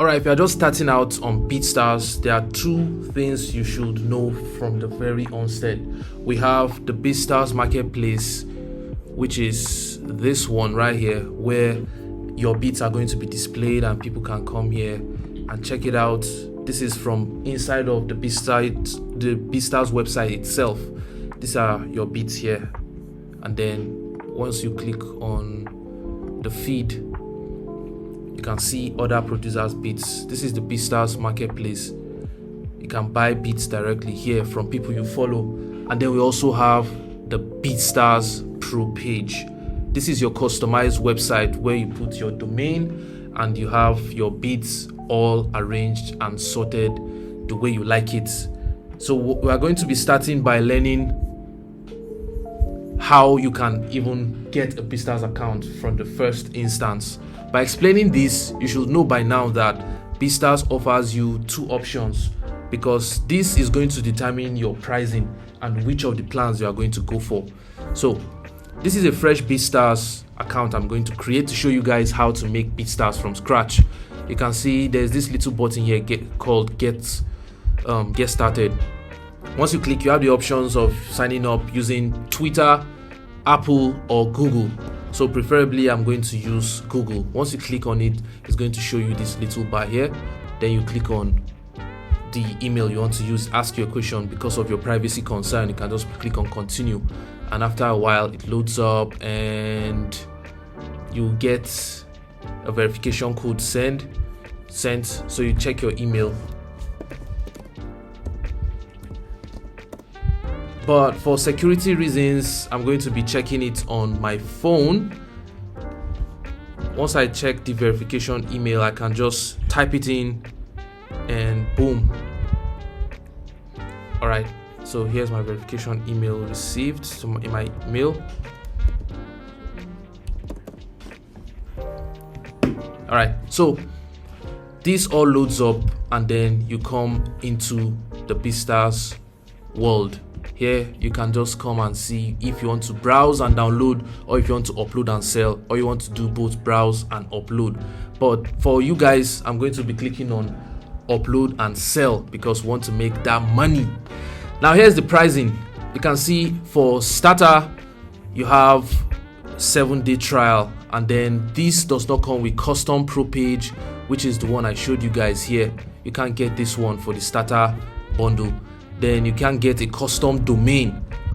Alright, if you're just starting out on BeatStars, there are two things you should know from the very onset. We have the BeatStars Marketplace, which is this one right here, where your beats are going to be displayed and people can come here and check it out. This is from inside of the BeatStars website itself. These are your beats here, and then once you click on the feed, you can see other producers' beats. This is the BeatStars Marketplace. You can buy beats directly here from people you follow. And then we also have the BeatStars Pro page. This is your customized website where you put your domain and you have your beats all arranged and sorted the way you like it. So we are going to be starting by learning how you can even get a BeatStars account from the first instance. By explaining this, you should know by now that BeatStars offers you two options, because this is going to determine your pricing and which of the plans you are going to go for. So this is a fresh BeatStars account I'm going to create to show you guys how to make BeatStars from scratch. You can see there's this little button here called Get Started. Once you click, you have the options of signing up using Twitter, Apple, or Google. So preferably I'm going to use Google. Once you click on it, it's going to show you this little bar here. Then you click on the email you want to use, ask you a question. Because of your privacy concern, you can just click on continue, and after a while it loads up and you get a verification code sent. So you check your email. But for security reasons, I'm going to be checking it on my phone. Once I check the verification email, I can just type it in and boom. Alright, so here's my verification email received in my mail. Alright, so this all loads up and then you come into the BeatStars world. Here you can just come and see if you want to browse and download, or if you want to upload and sell, or you want to do both browse and upload. But for you guys, I'm going to be clicking on upload and sell because we want to make that money. Now here's the pricing. You can see for starter you have 7-day trial, and then this does not come with custom pro page, which is the one I showed you guys here. You can't get this one for the starter bundle. Then you can get a custom domain,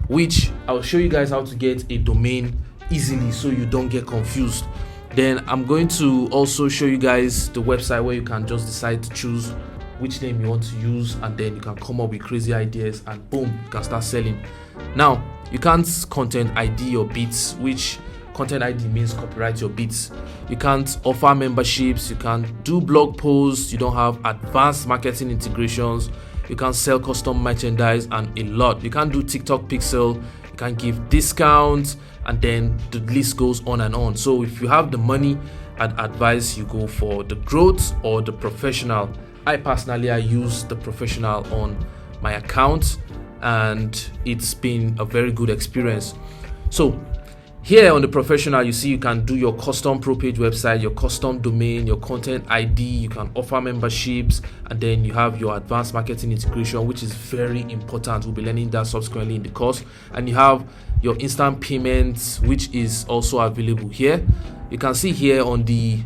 which I'll show you guys how to get a domain easily so you don't get confused. Then I'm going to also show you guys the website where you can just decide to choose which name you want to use, and then you can come up with crazy ideas and boom, you can start selling. Now you can't content ID your beats, which content ID means copyright your beats. You can't offer memberships, you can't do blog posts, you don't have advanced marketing integrations, you can sell custom merchandise and a lot. You can't do TikTok pixel, you can give discounts, and then the list goes on and on. So if you have the money, I'd advise you go for the growth or the professional. I use the professional on my account and it's been a very good experience. So here on the professional, you see you can do your custom pro page website, your custom domain, your content ID, you can offer memberships, and then you have your advanced marketing integration, which is very important. We'll be learning that subsequently in the course. And you have your instant payments, which is also available here. You can see here on the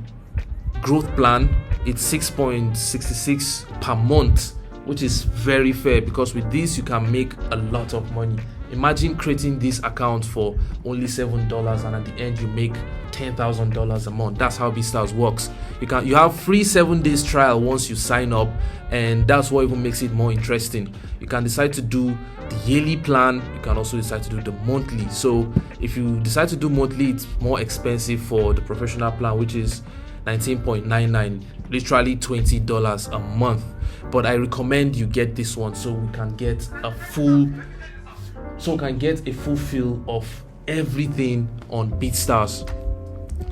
growth plan, it's 6.66 per month, which is very fair because with this you can make a lot of money. Imagine creating this account for only $7 and at the end you make $10,000 a month. That's how BeatStars works. You have free 7 days trial once you sign up, and that's what even makes it more interesting. You can decide to do the yearly plan, you can also decide to do the monthly. So if you decide to do monthly, it's more expensive for the professional plan, which is $19.99, literally $20 a month. But I recommend you get this one so we can get a full feel of everything on BeatStars.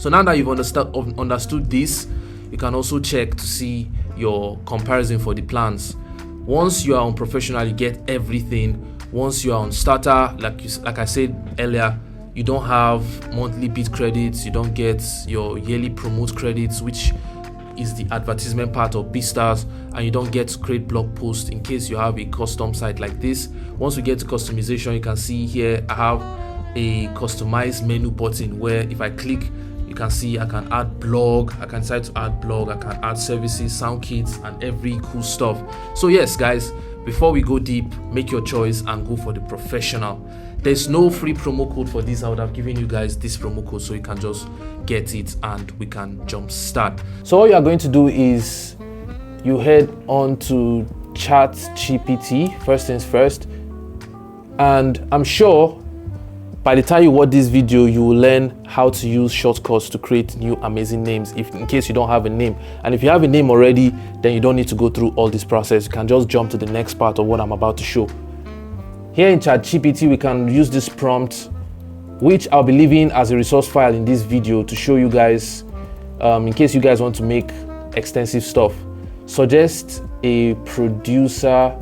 So now that you've understood this, you can also check to see your comparison for the plans. Once you are on professional, you get everything. Once you are on starter, like I said earlier, you don't have monthly beat credits, you don't get your yearly promote credits, which is the advertisement part of BeatStars, and you don't get to create blog posts in case you have a custom site like this. Once we get to customization, you can see here I have a customized menu button where if I click, you can see I can add blog, I can decide to add blog, I can add services, sound kits, and every cool stuff. So yes guys, before we go deep, make your choice and go for the professional. There's no free promo code for this. I would have given you guys this promo code so you can just get it and we can jump start. So all you are going to do is you head on to ChatGPT, first things first, and I'm sure by the time you watch this video, you will learn how to use shortcuts to create new amazing names in case you don't have a name. And if you have a name already, then you don't need to go through all this process. You can just jump to the next part of what I'm about to show. Here in ChatGPT, we can use this prompt, which I'll be leaving as a resource file in this video to show you guys, in case you guys want to make extensive stuff. Suggest a producer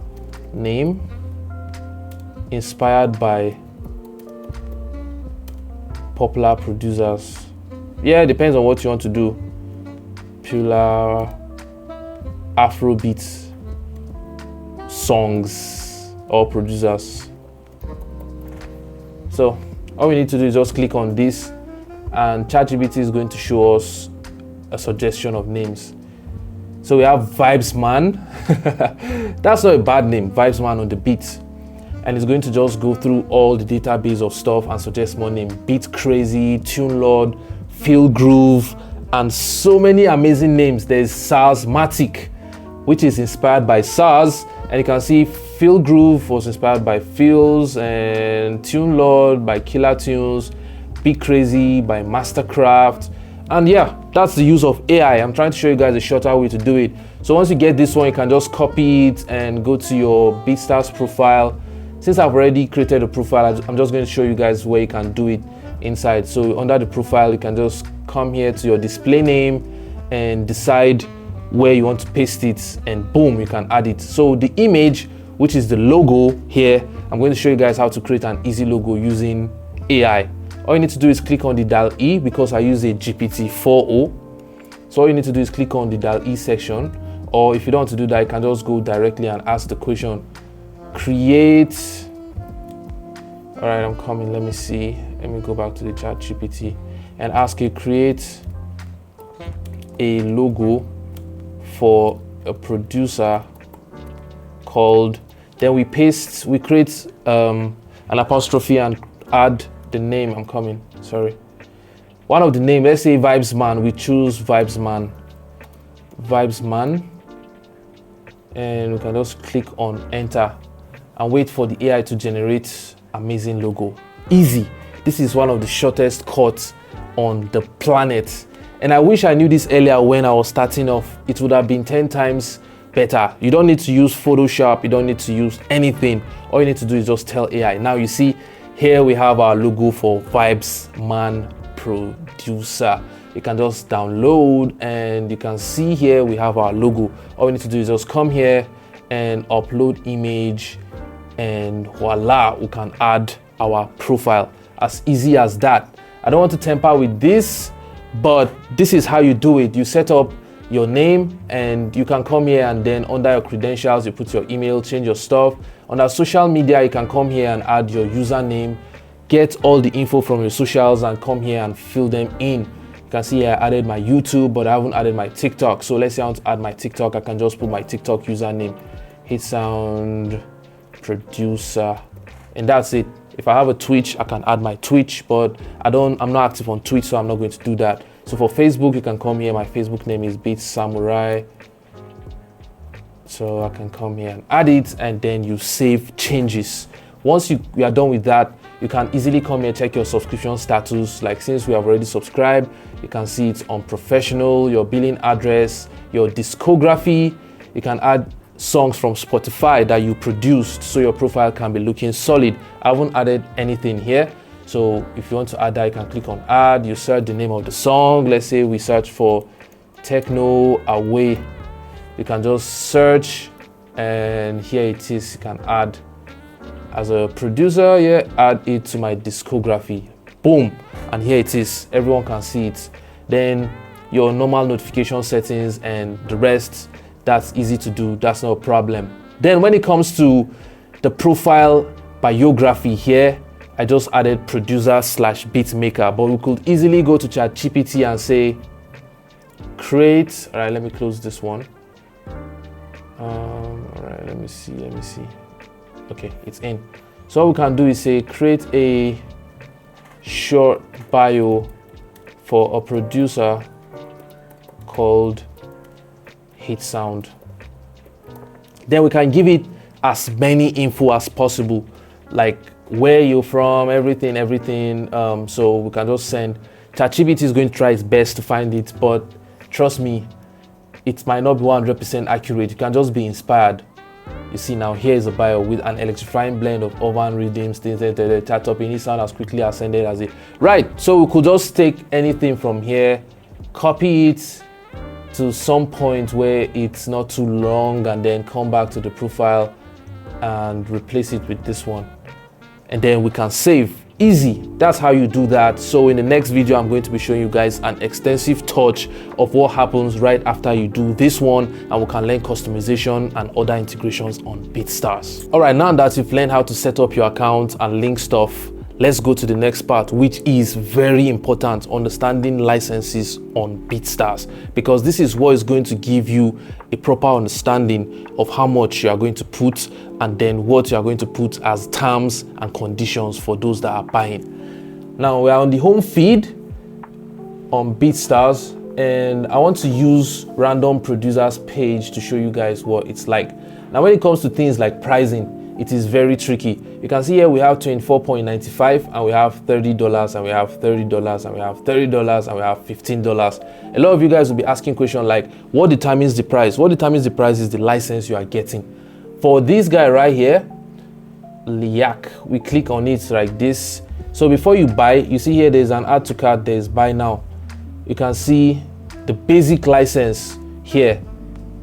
name inspired by popular producers. Yeah, it depends on what you want to do. Popular Afrobeat songs or producers. So all we need to do is just click on this and ChatGPT is going to show us a suggestion of names. So we have Vibesman. That's not a bad name, Vibesman on the beat. And it's going to just go through all the database of stuff and suggest more names. Beat Crazy, Tune Lord, Feel Groove, and so many amazing names. There's Sarsmatic, which is inspired by SARS, and you can see Feel Groove was inspired by Feels, and Tune Lord by Killer Tunes, Beat Crazy by Mastercraft. And yeah, that's the use of AI. I'm trying to show you guys a shorter way to do it. So once you get this one, you can just copy it and go to your BeatStars profile. Since I've already created a profile, I'm just going to show you guys where you can do it inside. So under the profile, you can just come here to your display name and decide where you want to paste it, and boom, you can add it. So the image, which is the logo here, I'm going to show you guys how to create an easy logo using AI. All you need to do is click on the dial E because I use a GPT-4o. So all you need to do is click on the dial E section, or if you don't want to do that, you can just go directly and ask the question, create. All right, I'm coming. Let me see. Let me go back to the ChatGPT and ask it, create a logo for a producer called. Then we create an apostrophe and add the name. I'm coming. Sorry. One of the name. Let's say Vibesman. We choose Vibesman. And we can just click on enter and wait for the AI to generate amazing logo. Easy. This is one of the shortest cuts on the planet. And I wish I knew this earlier when I was starting off. It would have been 10 times better. You don't need to use Photoshop. You don't need to use anything. All you need to do is just tell AI. Now you see here we have our logo for Vibesman Producer. You can just download and you can see here we have our logo. All we need to do is just come here and upload image, and voila, we can add our profile. As easy as that. I don't want to tamper with this, but this is how you do it. You set up your name and you can come here, and then under your credentials you put your email, change your stuff. Under social media you can come here and add your username, get all the info from your socials and come here and fill them in. You can see here I added my YouTube, but I haven't added my TikTok. So let's say I want to add my TikTok, I can just put my TikTok username, Hitsound Producer, and that's it. If I have a Twitch, I can add my Twitch, but I'm not active on Twitch, so I'm not going to do that. So for Facebook, you can come here. My Facebook name is Beats Samurai. So I can come here and add it, and then you save changes. Once you are done with that, you can easily come here, check your subscription status. Like since we have already subscribed, you can see it's on professional, your billing address, your discography. You can add songs from Spotify that you produced so your profile can be looking solid. I haven't added anything here. So if you want to add that, you can click on add. You search the name of the song. Let's say we search for Techno Away. You can just search, and here it is. You can add as a producer here, add it to my discography. Boom, and here it is. Everyone can see it. Then your normal notification settings, and the rest, that's easy to do. That's no problem. Then when it comes to the profile biography here, I just added producer/beatmaker, but we could easily go to ChatGPT and say create. All right, let me close this one. All right, let me see. Okay, it's in. So what we can do is say create a short bio for a producer called Hitsound. Then we can give it as many info as possible, like where you're from, everything. So we can just send. ChatGPT is going to try its best to find it, but trust me, it might not be 100% accurate. You can just be inspired. You see, now here is a bio with an electrifying blend of urban rhythms, things that chat up in Hitsound as quickly ascended as it. Right, so we could just take anything from here, copy it to some point where it's not too long, and then come back to the profile and replace it with this one. And then we can save. Easy. That's how you do that. So in the next video, I'm going to be showing you guys an extensive touch of what happens right after you do this one, and we can learn customization and other integrations on BeatStars. All right, now that you've learned how to set up your account and link stuff, let's go to the next part, which is very important: understanding licenses on BeatStars, because this is what is going to give you a proper understanding of how much you are going to put, and then what you are going to put as terms and conditions for those that are buying. Now we are on the home feed on BeatStars, and I want to use random producers page to show you guys what it's like. Now when it comes to things like pricing, it is very tricky. You can see here we have $24.95, and we have $30, and we have $30, and we have $30, and we have $15. A lot of you guys will be asking questions like, what determines the price? What determines the price is the license you are getting. For this guy right here, Liak, we click on it like this. So before you buy, you see here there's an add to cart, there's buy now. You can see the basic license here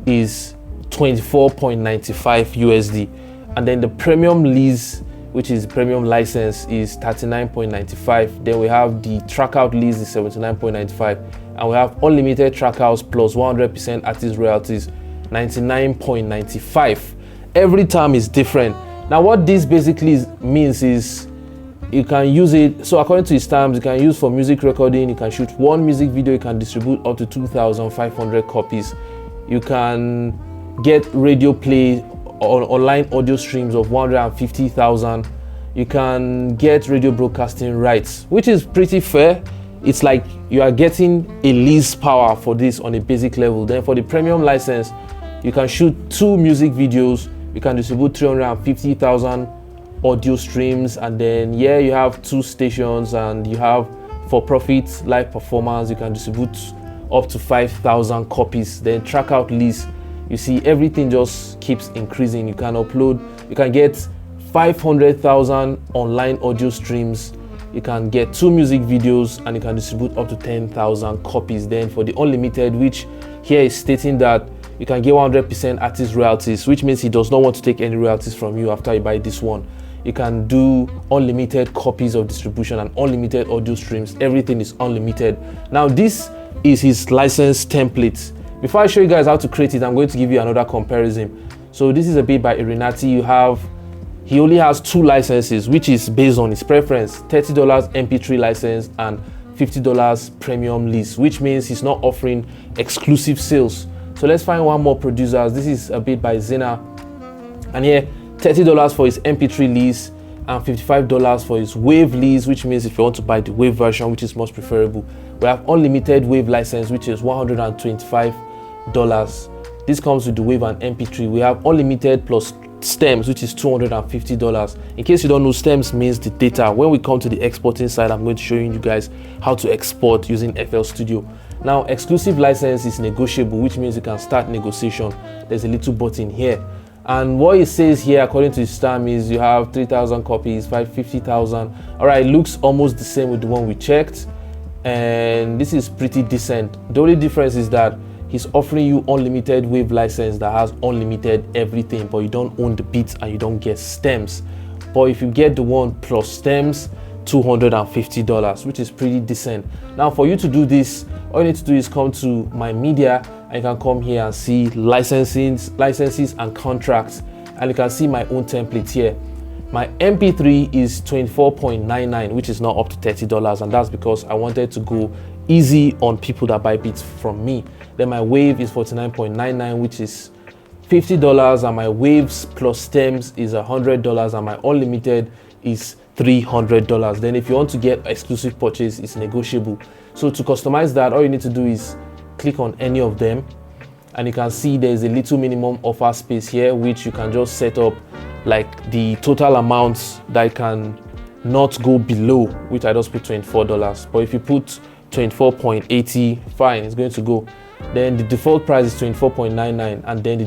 is $24.95 USD. And then the premium lease, which is premium license, is $39.95. Then we have the trackout lease is $79.95, and we have unlimited trackouts plus 100% artist royalties, $99.95. Every time is different. Now what this basically means is you can use it. So according to its terms, you can use for music recording. You can shoot one music video. You can distribute up to 2,500 copies. You can get radio play on online audio streams of 150,000. You can get radio broadcasting rights, which is pretty fair. It's like you are getting a lease power for this on a basic level. Then for the premium license, you can shoot 2 music videos. You can distribute 350,000 audio streams, and then yeah, you have 2 stations, and you have for profit live performance. You can distribute up to 5,000 copies. Then trackout lease, you see everything just keeps increasing. You can upload, you can get 500,000 online audio streams. You can get 2 music videos, and you can distribute up to 10,000 copies. Then for the unlimited, which here is stating that you can get 100% artist royalties, which means he does not want to take any royalties from you after you buy this one. You can do unlimited copies of distribution and unlimited audio streams. Everything is unlimited. Now this is his license template. Before I show you guys how to create it, I'm going to give you another comparison. So this is a beat by Irinati. He only has 2 licenses, which is based on his preference: $30 MP3 license and $50 premium lease, which means he's not offering exclusive sales. So let's find one more producer. This is a beat by Zena, and here $30 for his MP3 lease and $55 for his wave lease, which means if you want to buy the wave version, which is most preferable. We have unlimited wave license, which is $125. This comes with the wave and MP3. We have unlimited plus stems, which is $250. In case you don't know, stems means the data. When we come to the exporting side, I'm going to show you guys how to export using FL Studio. Now exclusive license is negotiable, which means you can start negotiation. There's a little button here, and what it says here according to its term is you have 3,000 copies, 50,000. All right, it looks almost the same with the one we checked, and this is pretty decent. The only difference is that he's offering you unlimited wave license that has unlimited everything, but you don't own the beats and you don't get stems. But if you get the one plus stems, $250, which is pretty decent. Now for you to do this, all you need to do is come to my media, and you can come here and see licenses and contracts, and you can see my own template here. My MP3 is $24.99, which is now up to $30, and that's because I wanted to go easy on people that buy beats from me. Then my wave is $49.99, which is $50, and my waves plus stems is $100, and my unlimited is $300. Then if you want to get exclusive purchase, it's negotiable. So to customize that, all you need to do is click on any of them, and you can see there's a little minimum offer space here, which you can just set up like the total amounts that can not go below, which I just put $24. But if you put 24.80, fine, it's going to go. Then the default price is $24.99, and then the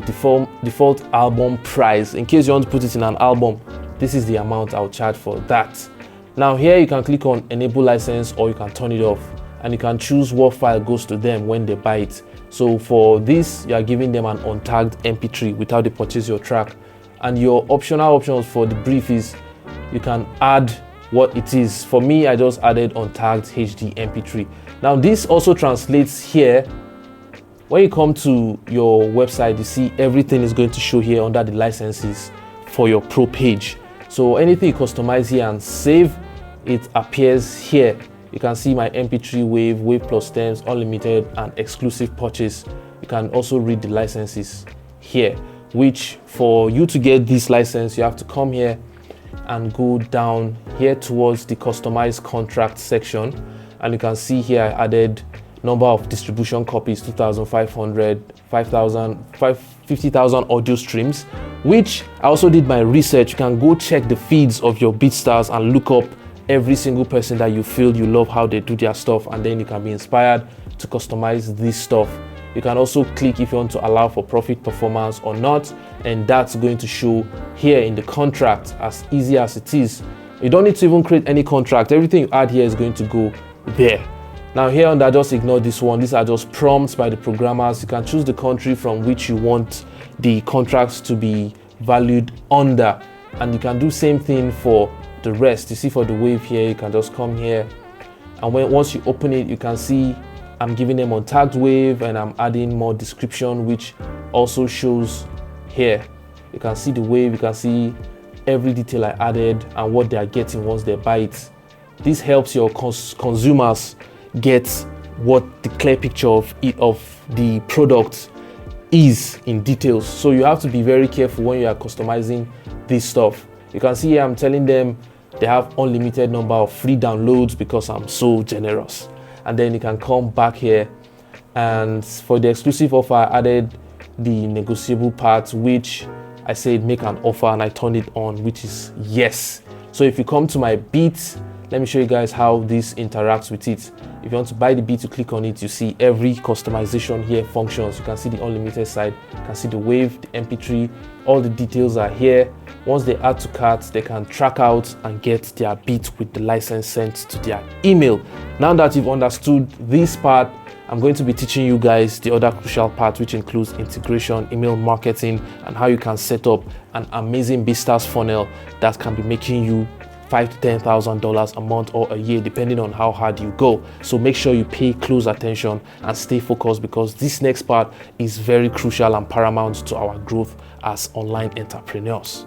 default album price, in case you want to put it in an album, this is the amount I'll charge for that. Now here you can click on enable license, or you can turn it off, and you can choose what file goes to them when they buy it. So for this, you are giving them an untagged MP3 without they purchase your track. And your optional options for the brief is you can add what it is. For me, I just added untagged HD MP3. Now this also translates here. When you come to your website, you see everything is going to show here under the licenses for your pro page. So anything you customize here and save, it appears here. You can see my MP3 wave plus stems, unlimited, and exclusive purchase. You can also read the licenses here, which for you to get this license, you have to come here and go down here towards the customized contract section, and you can see here I added number of distribution copies, 2,500, 5,000, 50,000 audio streams, which I also did my research. You can go check the feeds of your BeatStars and look up every single person that you feel you love how they do their stuff, and then you can be inspired to customize this stuff. You can also click if you want to allow for profit performance or not, and that's going to show here in the contract, as easy as it is. You don't need to even create any contract. Everything you add here is going to go there. Now here under, just ignore this one. These are just prompts by the programmers. You can choose the country from which you want the contracts to be valued under, and you can do same thing for the rest. You see for the wave here, you can just come here, and once you open it, you can see I'm giving them untagged wave, and I'm adding more description, which also shows here. You can see the wave, you can see every detail I added and what they are getting once they buy it. This helps your consumers get what the clear picture of the product is in details. So you have to be very careful when you are customizing this stuff. You can see here I'm telling them they have unlimited number of free downloads because I'm so generous. And then you can come back here, and for the exclusive offer, I added the negotiable part, which I said make an offer, and I turned it on, which is yes. So if you come to my beats, let me show you guys how this interacts with it. If you want to buy the beat, you click on it, you see every customization here functions. You can see the unlimited side, you can see the wave, the MP3, all the details are here. Once they add to carts, they can track out and get their beat with the license sent to their email. Now that you've understood this part, I'm going to be teaching you guys the other crucial part, which includes integration, email marketing, and how you can set up an amazing BeatStars funnel that can be making you $5,000 to $10,000 a month or a year, depending on how hard you go. So make sure you pay close attention and stay focused, because this next part is very crucial and paramount to our growth as online entrepreneurs.